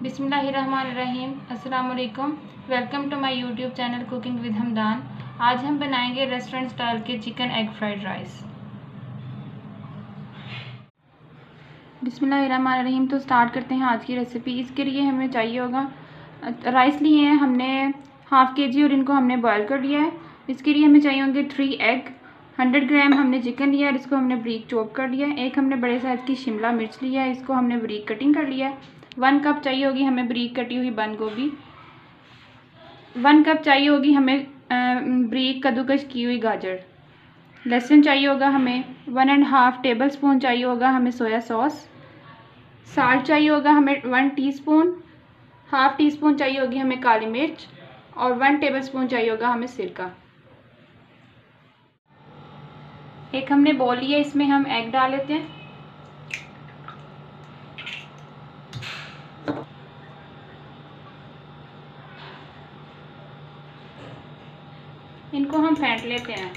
बिस्मिल्लाहिर्रहमानिर्रहीम। अस्सलाम वालेकुम। Welcome to my YouTube channel cooking with Hamdan. आज हम बनाएंगे रेस्टोरेंट स्टाइल के चिकन एग फ्राइड राइस। बिस्मिल्लाहिर्रहमानिर्रहीम। तो स्टार्ट करते हैं आज की रेसिपी। इसके लिए हमें चाहिए होगा राइस लिए हैं हमने हाफ़ kg और इनको हमने बॉयल कर लिया है। इसके लिए हमें चाहिए होंगे 3 एग, 100 ग्राम हमने चिकन लिया है, इसको हमने बारीक चॉप कर लिया है। एक हमने बड़े साइज़ की शिमला मिर्च लिया है, इसको हमने बारीक कटिंग कर लिया है। 1 कप चाहिए होगी हमें बारीक कटी हुई बंद गोभी। 1 कप चाहिए होगी हमें बारीक कद्दूकस की हुई गाजर। लहसुन चाहिए होगा हमें 1.5 टेबल स्पून चाहिए होगा हमें सोया सॉस। साल्ट चाहिए होगा हमें 1 टीस्पून। हाफ़ टी स्पून चाहिए होगी हमें काली मिर्च और 1 टेबल स्पून चाहिए होगा हमें सिरका। एक हमने बोल लिया, इसमें हम एग डाल लेते हैं। इनको हम फेंट लेते हैं।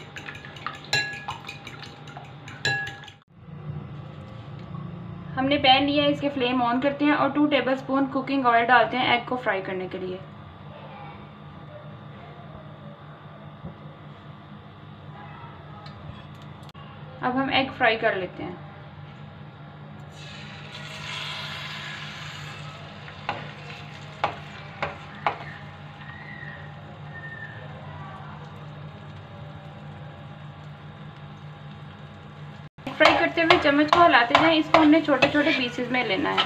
हमने पैन लिया है, इसके फ्लेम ऑन करते हैं और 2 टेबलस्पून कुकिंग ऑयल डालते हैं एग को फ्राई करने के लिए। अब हम एग फ्राई कर लेते हैं। फ्राई करते हुए चम्मच को हिलाते जाएं। इसको हमने छोटे छोटे पीसेस में लेना है।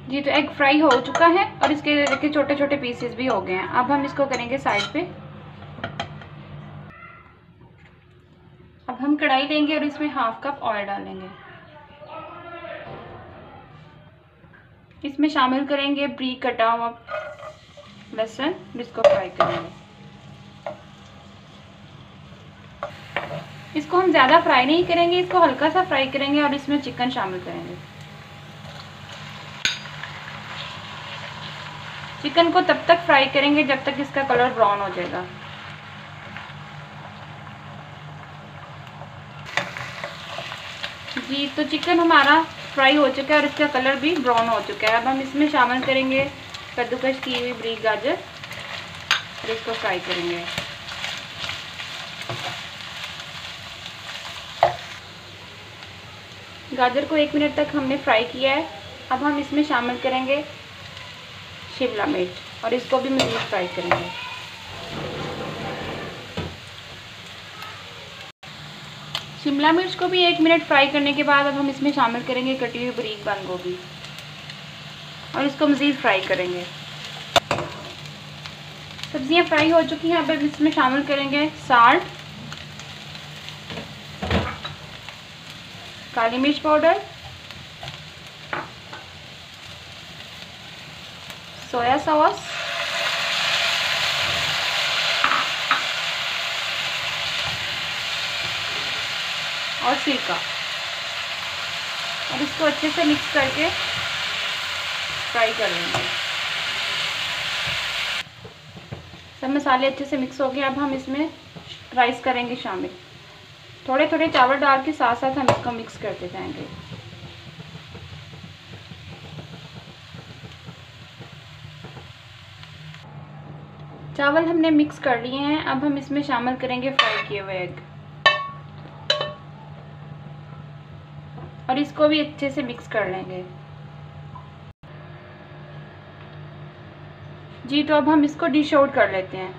जी, तो एग फ्राई हो चुका है और इसके छोटे छोटे पीसेस भी हो गए हैं। अब हम इसको करेंगे साइड पे। अब हम कढ़ाई लेंगे और इसमें हाफ कप ऑयल डालेंगे। इसमें शामिल करेंगे बारीक कटा हुआ लहसुन, इसको फ्राई करेंगे। इसको हम ज़्यादा फ्राई नहीं करेंगे, इसको हल्का सा फ्राई करेंगे और इसमें चिकन शामिल करेंगे। चिकन को तब तक फ्राई करेंगे जब तक इसका कलर ब्राउन हो जाएगा। जी, तो चिकन हमारा फ्राई हो चुका है और इसका कलर भी ब्राउन हो चुका है। अब हम इसमें शामिल करेंगे कद्दूकस की हुई बारीक गाजर और इसको फ्राई करेंगे। गाजर को 1 मिनट तक हमने फ्राई किया है। अब हम इसमें शामिल करेंगे शिमला मिर्च और इसको भी मज़ीद फ्राई करेंगे। शिमला मिर्च को भी 1 मिनट फ्राई करने के बाद अब हम इसमें शामिल करेंगे कटी हुई बारीक बंद गोभी और इसको मज़ीद फ्राई करेंगे। सब्जियां फ्राई हो चुकी हैं। अब इसमें शामिल करेंगे साल्ट, काली मिर्च पाउडर, सोया सॉस, और सिरका, और इसको अच्छे से मिक्स करके फ्राई कर लेंगे। सब मसाले अच्छे से मिक्स हो गए। अब हम इसमें राइस करेंगे शामिल। थोड़े थोड़े चावल डाल के साथ साथ हम इसको मिक्स करते जाएंगे। चावल हमने मिक्स कर लिए हैं। अब हम इसमें शामिल करेंगे फ्राई किए हुए एग और इसको भी अच्छे से मिक्स कर लेंगे। जी, तो अब हम इसको डिश आउट कर लेते हैं।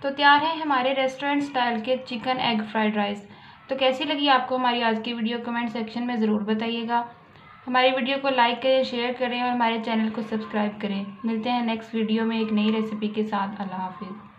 तो तैयार है हमारे रेस्टोरेंट स्टाइल के चिकन एग फ्राइड राइस। तो कैसी लगी आपको हमारी आज की वीडियो, कमेंट सेक्शन में ज़रूर बताइएगा। हमारी वीडियो को लाइक करें, शेयर करें और हमारे चैनल को सब्सक्राइब करें। मिलते हैं नेक्स्ट वीडियो में एक नई रेसिपी के साथ। अल्लाह हाफिज़।